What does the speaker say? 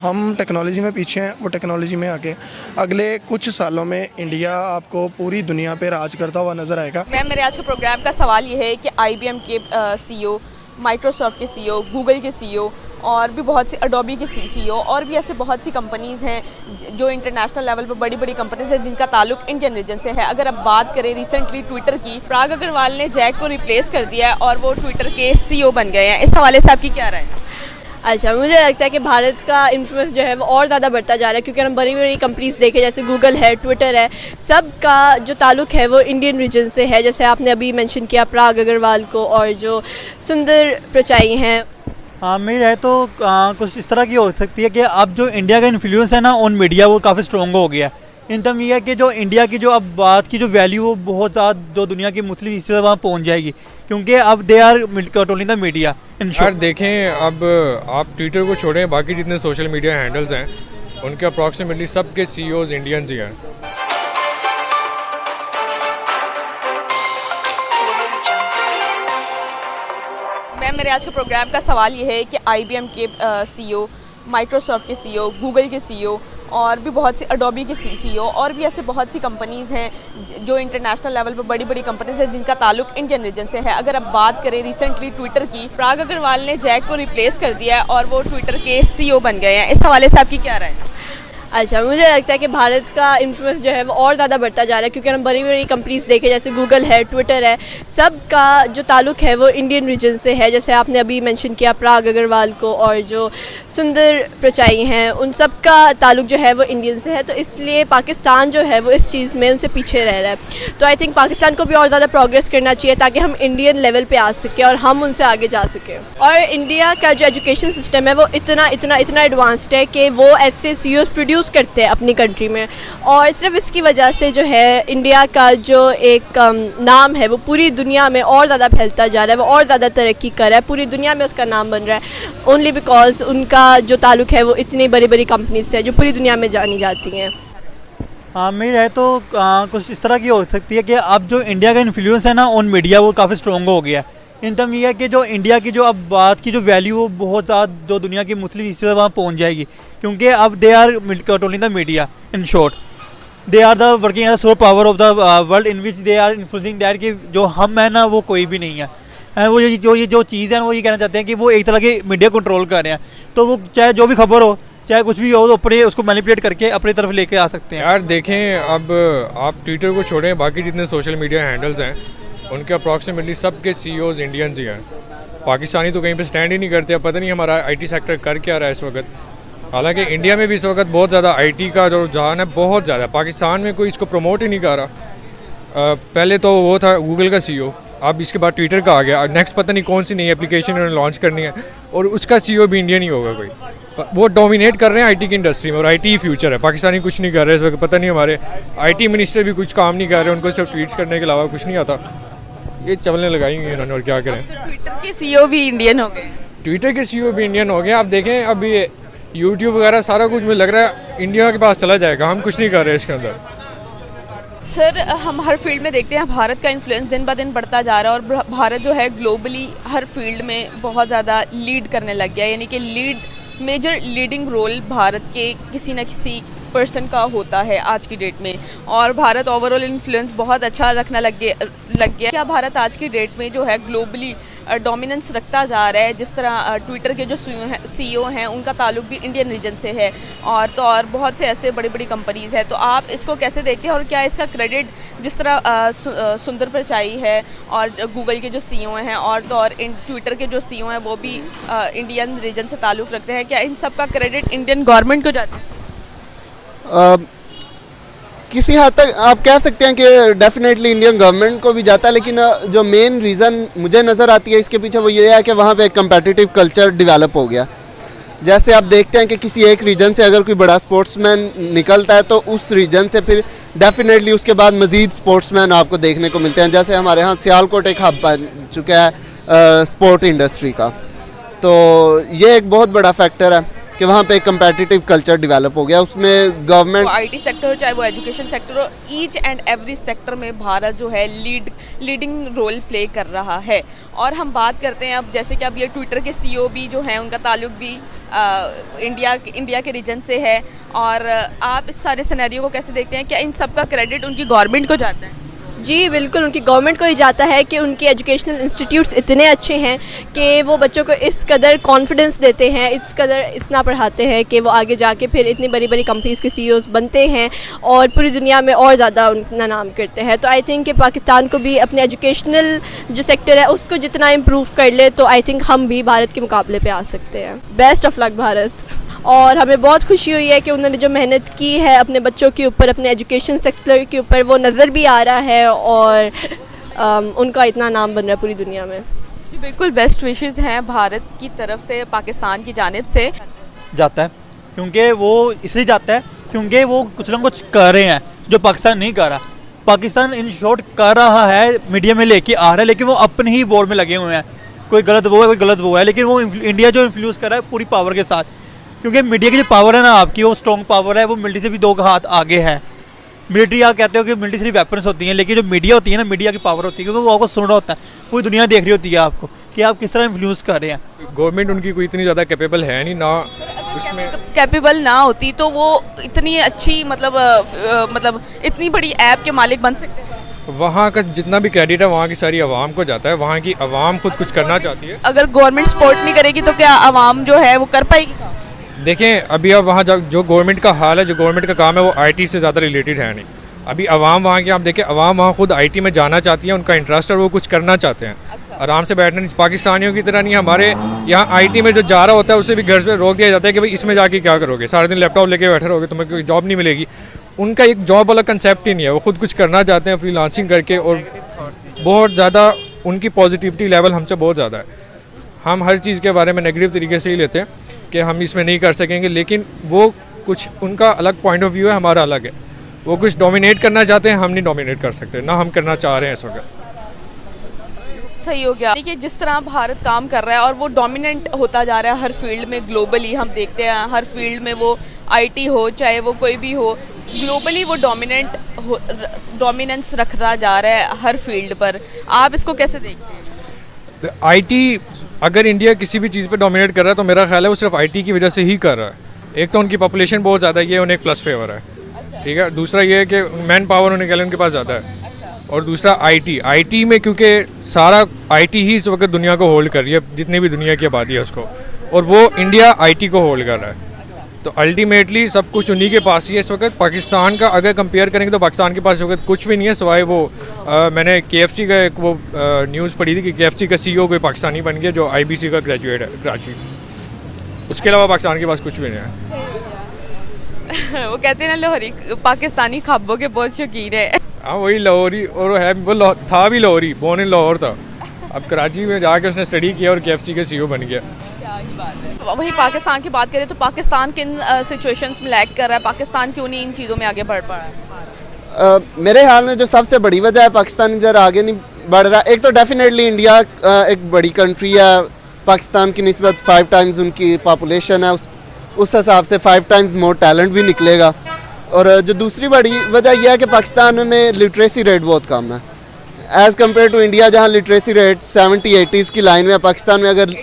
हम टेक्नोलॉजी में पीछे हैं, वो टेक्नोलॉजी में आगे अगले कुछ सालों में इंडिया आपको पूरी दुनिया पे राज करता हुआ नज़र आएगा। मैम, मेरे आज के प्रोग्राम का सवाल ये है कि IBM के CEO, माइक्रोसॉफ्ट के CEO, गूगल के CEO और भी बहुत सी अडोबी के CEO और भी ऐसे बहुत सी कंपनीज़ हैं जो इंटरनेशनल लेवल पर बड़ी बड़ी कंपनीज हैं जिनका ताल्लुक इंडियन रीजन से है। अगर अब बात करें रिसेंटली ट्विटर की, पराग अग्रवाल ने जैक को रिप्लेस कर दिया है और वो ट्विटर के CEO बन गए हैं। इस हवाले से आपकी क्या राय है? अच्छा, मुझे लगता है कि भारत का इन्फ्लुएंस जो है वो और ज़्यादा बढ़ता जा रहा है, क्योंकि हम बड़ी बड़ी कंपनीज देखें जैसे गूगल है, ट्विटर है, सब का जो ताल्लुक है वो इंडियन रीजन से है। जैसे आपने अभी मेंशन किया पराग अग्रवाल को और जो सुंदर पिचाई हैं। हाँ, मेरी राय तो कुछ इस तरह की हो सकती है कि अब जो इंडिया का इन्फ्लुएंस है ना ऑन मीडिया वो काफ़ी स्ट्रॉन्ग हो गया है। इन टर्म ये है कि जो इंडिया की जो अब बात की जो वैल्यू वो बहुत ज़्यादा जो दुनिया की मुख्तलिफ हिस्से से वहाँ पहुँच जाएगी, क्योंकि अब they are controlling the media. यार देखें, अब आप ट्विटर को छोड़ें, बाकी जितने सोशल मीडिया हैंडल्स हैं उनके अप्रॉक्सीमेटली सब के CEOs इंडियंस ही हैं। मैम, मेरे आज के प्रोग्राम का सवाल ये है कि IBM के CEO, माइक्रोसॉफ्ट के CEO, गूगल के CEO और भी बहुत सी अडोबी के CEO और भी ऐसे बहुत सी कंपनीज़ हैं जो इंटरनेशनल लेवल पर बड़ी बड़ी कंपनीज हैं जिनका ताल्लुक इंडियन रीजन से है। अगर अब बात करें रिसेंटली ट्विटर की, पराग अग्रवाल ने जैक को रिप्लेस कर दिया है और वो ट्विटर के CEO बन गए हैं। इस हवाले से आपकी क्या राय है? अच्छा, मुझे लगता है कि भारत का इन्फ्लुएंस जो है वो और ज़्यादा बढ़ता जा रहा है, क्योंकि हम बड़ी बड़ी कंपनीज देखें जैसे गूगल है, ट्विटर है, सब का जो ताल्लुक है वो इंडियन रीजन से है। जैसे आपने अभी मेंशन किया पराग अग्रवाल को और जो सुंदर पिचाई हैं, उन सब का ताल्लुक जो है वो इंडियन से है। तो इसलिए पाकिस्तान जो है वो इस चीज़ में उनसे पीछे रह रहा है। तो आई थिंक पाकिस्तान को भी और ज़्यादा प्रोग्रेस करना चाहिए ताकि हम इंडियन लेवल पे आ सकें और हम उनसे आगे जा सकें। और इंडिया का जो एजुकेशन सिस्टम है वो इतना एडवांस्ड है कि वो ऐसे CEOs प्रोड्यूस करते हैं अपनी कंट्री में, और सिर्फ इसकी वजह से जो है इंडिया का जो एक नाम है वो पूरी दुनिया में और ज़्यादा फैलता जा रहा है, वो और ज़्यादा तरक्की कर रहा है, पूरी दुनिया में उसका नाम बन रहा है ओनली बिकॉज उनका जो ताल्लुक है वो इतनी बड़ी बड़ी कंपनीज से है जो पूरी दुनिया में जानी जाती हैं। हाँ, मेरी राय तो कुछ इस तरह की हो सकती है कि अब जो इंडिया का इन्फ्लुएंस है ना ऑन मीडिया वो काफ़ी स्ट्रॉन्ग हो गया है। इन टर्म ये है कि जो इंडिया की जो अब बात की जो वैल्यू वो बहुत ज़्यादा जो दुनिया की मुख्तलिफ हिस्से से वहाँ पहुँच जाएगी, क्योंकि अब they are controlling the media. In short, they are the working as the sole power of the world in which they are influencing that कि जो हम है ना वो कोई भी नहीं है। वो ये जो चीज़ है वो ये कहना चाहते हैं कि वो एक तरह की मीडिया कंट्रोल कर रहे हैं। तो वो चाहे जो भी खबर हो, चाहे कुछ भी हो, तो अपने उसको मैनिपुलेट करके अपनी तरफ लेके आ सकते हैं। यार देखें, अब आप ट्विटर को छोड़ें, बाकी जितने सोशल मीडिया हैंडल्स हैं उनके अप्रॉक्सीमेटली सब के CEOs इंडियंस ही हैं। पाकिस्तानी तो कहीं पे स्टैंड ही नहीं करते। अब पता नहीं हमारा IT सेक्टर कर क्या रहा है इस वक्त। हालांकि इंडिया में भी इस वक्त बहुत ज़्यादा IT का जो रुझान है बहुत ज़्यादा। पाकिस्तान में कोई इसको प्रमोट ही नहीं कर रहा। पहले तो वो था गूगल का CEO, अब इसके बाद ट्विटर का आ गया। नेक्स्ट पता नहीं कौन सी नई एप्लीकेशन उन्होंने लॉन्च करनी है और उसका CEO भी इंडियन ही होगा कोई। वो डोमिनेट कर रहे हैं IT की इंडस्ट्री में और IT ही फ्यूचर है। पाकिस्तानी कुछ नहीं कर रहे इस वक्त। पता नहीं हमारे IT मिनिस्टर भी कुछ काम नहीं कर रहे, उनको सिर्फ ट्वीट्स करने के अलावा कुछ नहीं आता। ये चवलें लगाई हुई हैं उन्होंने, और क्या करें। तो ट्विटर के CEO भी इंडियन हो गए। ट्विटर के CEO भी इंडियन हो गए। आप देखें, अभी यूट्यूब वगैरह सारा कुछ मुझे लग रहा है इंडिया के पास चला जाएगा। हम कुछ नहीं कर रहे इसके अंदर। सर, हम हर फील्ड में देखते हैं भारत का इन्फ्लुएंस दिन ब दिन बढ़ता जा रहा है और भारत जो है ग्लोबली हर फील्ड में बहुत ज़्यादा लीड करने लग गया है। यानी कि मेजर लीडिंग रोल भारत के किसी न किसी पर्सन का होता है आज की डेट में, और भारत ओवरऑल इन्फ्लुएंस बहुत अच्छा रखना लग गया। क्या भारत आज की डेट में जो है ग्लोबली डोमिनेंस रखता जा रहा है? जिस तरह ट्विटर के जो CEO हैं उनका ताल्लुक भी इंडियन रीजन से है और बहुत से ऐसे बड़ी बड़ी कंपनीज़ हैं। तो आप इसको कैसे देखते हैं और क्या इसका क्रेडिट जिस तरह सुंदर पिचाई है और गूगल के जो CEO हैं और ट्विटर के जो CEO हैं वो भी इंडियन रीजन से ताल्लुक़ रखते हैं, क्या इन सब का क्रेडिट इंडियन गवर्नमेंट को जाता है? किसी हद तक आप कह सकते हैं कि डेफिनेटली इंडियन गवर्नमेंट को भी जाता है, लेकिन जो मेन रीज़न मुझे नज़र आती है इसके पीछे वो ये है कि वहाँ पे एक कम्पिटिटिव कल्चर डेवलप हो गया। जैसे आप देखते हैं कि किसी एक रीजन से अगर कोई बड़ा स्पोर्ट्समैन निकलता है तो उस रीजन से फिर डेफिनेटली उसके बाद मज़ीद स्पोर्ट्समैन आपको देखने को मिलते हैं। जैसे हमारे यहाँ सियालकोट एक हब बन चुका है स्पोर्ट इंडस्ट्री का, तो ये एक बहुत बड़ा फैक्टर है। कि वहाँ पे एक कम्पेटिटिव कल्चर डेवलप हो गया, उसमें गवर्नमेंट आईटी सेक्टर हो चाहे वो एजुकेशन सेक्टर हो, ईच एंड एवरी सेक्टर में भारत जो है लीडिंग रोल प्ले कर रहा है। और हम बात करते हैं अब, जैसे कि अब ये ट्विटर के सीईओ भी जो हैं उनका ताल्लुक भी इंडिया के रीजन से है, और आप इस सारे सिनेरियो को कैसे देखते हैं? क्या इन सब का क्रेडिट उनकी गवर्नमेंट को जाता है? जी बिल्कुल, उनकी गवर्नमेंट को ही जाता है कि उनके एजुकेशनल इंस्टीट्यूट्स इतने अच्छे हैं कि वो बच्चों को इस कदर कॉन्फिडेंस देते हैं, इस कदर इतना पढ़ाते हैं कि वो आगे जाके फिर इतनी बड़ी बड़ी कंपनीज़ के सीईओज़ बनते हैं और पूरी दुनिया में और ज़्यादा उनका नाम करते हैं। तो आई थिंक कि पाकिस्तान को भी अपने एजुकेशनल जो सेक्टर है उसको जितना इम्प्रूव कर ले तो आई थिंक हम भी भारत के मुकाबले पे आ सकते हैं। Best of luck Bharat. और हमें बहुत खुशी हुई है कि उन्होंने जो मेहनत की है अपने बच्चों के ऊपर, अपने एजुकेशन सेक्टर के ऊपर, वो नज़र भी आ रहा है और उनका इतना नाम बन रहा है पूरी दुनिया में। जी बिल्कुल, बेस्ट विशेस हैं भारत की तरफ से पाकिस्तान की जानिब से। जाता है क्योंकि वो इसलिए जाता है क्योंकि वो कुछ ना कुछ कर रहे हैं जो पाकिस्तान नहीं कर रहा। पाकिस्तान इन शॉर्ट कर रहा है, मीडिया में लेके आ रहा है, लेकिन वो अपने ही वॉर में लगे हुए हैं। कोई गलत वो है, कोई गलत वो है, लेकिन वो इंडिया जो इन्फ्लुएंस कर रहा है पूरी पावर के साथ, क्योंकि मीडिया की जो पावर है ना आपकी, वो स्ट्रॉन्ग पावर है, वो मिलिट्री से भी 2 हाथ आगे है। मिलिट्री आप कहते हो कि मिलिट्री सिर्फ वेपन्स होती हैं, लेकिन जो मीडिया होती है ना, मीडिया की पावर होती है, क्योंकि वो आपको सुन रहा होता है, पूरी दुनिया देख रही होती है आपको कि आप किस तरह इन्फ्लुएंस कर रहे हैं। गवर्नमेंट उनकी कोई इतनी ज़्यादा कैपेबल है नहीं ना, उसमें कैपेबल ना होती तो वो इतनी अच्छी मतलब इतनी बड़ी ऐप के मालिक बन सकते हैं। वहाँ का जितना भी क्रेडिट है वहाँ की सारी आवाम को जाता है। वहाँ की आवाम खुद कुछ करना चाहती है। अगर गवर्नमेंट सपोर्ट नहीं करेगी तो क्या आवाम जो है वो कर पाएगी? देखें, अभी अब वहाँ जो गवर्नमेंट का हाल है, जो गवर्नमेंट का काम है, वो आईटी से ज़्यादा रिलेटेड है नहीं। अभी आवाम वहाँ की, आप देखें, आवाम वहाँ खुद आईटी में जाना चाहती है, उनका इंटरेस्ट है, वो कुछ करना चाहते हैं। आराम से बैठने, पाकिस्तानियों की तरह नहीं। हमारे यहाँ आईटी में जो जा रहा होता है उसे भी घर से रोक दिया जाता है कि भाई इसमें जाके क्या करोगे, सारा दिन लैपटॉप लेके बैठे रहोगे, तुम्हें कोई जॉब नहीं मिलेगी। उनका एक जॉब वाला कंसेप्ट ही नहीं है, वो खुद कुछ करना चाहते हैं फ्रीलांसिंग करके, और बहुत ज़्यादा उनकी पॉजिटिविटी लेवल हमसे बहुत ज़्यादा है। हम हर चीज़ के बारे में नेगेटिव तरीके से ही लेते हैं कि हम इसमें नहीं कर सकेंगे, लेकिन वो कुछ उनका अलग पॉइंट ऑफ व्यू है, हमारा अलग है। वो कुछ डोमिनेट करना चाहते हैं, हम नहीं डोमिनेट कर सकते, ना हम करना चाह रहे हैं इस वक्त। सही हो गया। देखिए, जिस तरह भारत काम कर रहा है और वो डोमिनेंट होता जा रहा है हर फील्ड में, ग्लोबली हम देखते हैं हर फील्ड में, वो आईटी हो चाहे वो कोई भी हो, ग्लोबली वो डोमिनेंस रखता जा रहा है हर फील्ड पर। आप इसको कैसे देखते हैं? आईटी अगर इंडिया किसी भी चीज़ पे डोमिनेट कर रहा है तो मेरा ख्याल है वो सिर्फ आईटी की वजह से ही कर रहा है। एक तो उनकी पॉपुलेशन बहुत ज़्यादा है, ये उन्हें एक प्लस फेवर है, ठीक है। दूसरा ये है कि मैन पावर उनके पास ज़्यादा है, और दूसरा आईटी में, क्योंकि सारा आईटी ही इस वक्त दुनिया को होल्ड कर रही है, जितनी भी दुनिया की आबादी है उसको, और वो इंडिया आईटी को होल्ड कर रहा है। तो अल्टीमेटली सब कुछ उन्हीं के पास ही है इस वक्त। पाकिस्तान का अगर कंपेयर करेंगे तो पाकिस्तान के पास इस वक्त कुछ भी नहीं है, सिवाय वो मैंने केएफसी का एक वो न्यूज़ पढ़ी थी कि केएफसी का सीईओ कोई पाकिस्तानी बन गया जो आईबीसी का ग्रेजुएट है, कराची। उसके अलावा पाकिस्तान के पास कुछ भी नहीं है। वो कहते हैं ना, लाहौरी पाकिस्तानी ख्वाबों के बहुत शौकीन है। हाँ, वही लाहौरी, और है वो था भी लाहौरी, बोर्न इन लाहौर था। अब कराची में जाके उसने स्टडी किया और केएफसी के सीईओ बन गया। वहीं पाकिस्तान की बात करें तो पाकिस्तान किन सिचुएशंस में लैग कर रहा है? पाकिस्तान क्यों नहीं इन चीज़ों में आगे बढ़ पा रहा है? मेरे ख्याल में जो सबसे बड़ी वजह है पाकिस्तान इधर आगे नहीं बढ़ रहा, एक तो डेफिनेटली इंडिया एक बड़ी कंट्री है, पाकिस्तान की निस्बत 5 टाइम्स उनकी पॉपुलेशन है, उस हिसाब से 5 टाइम्स मोर टैलेंट भी निकलेगा। और जो दूसरी बड़ी वजह यह है कि पाकिस्तान में लिटरेसी रेट बहुत कम है एज़ कम्पेयर टू इंडिया, जहाँ लिटरेसी रेट 70-80s की लाइन में है। पाकिस्तान में अगर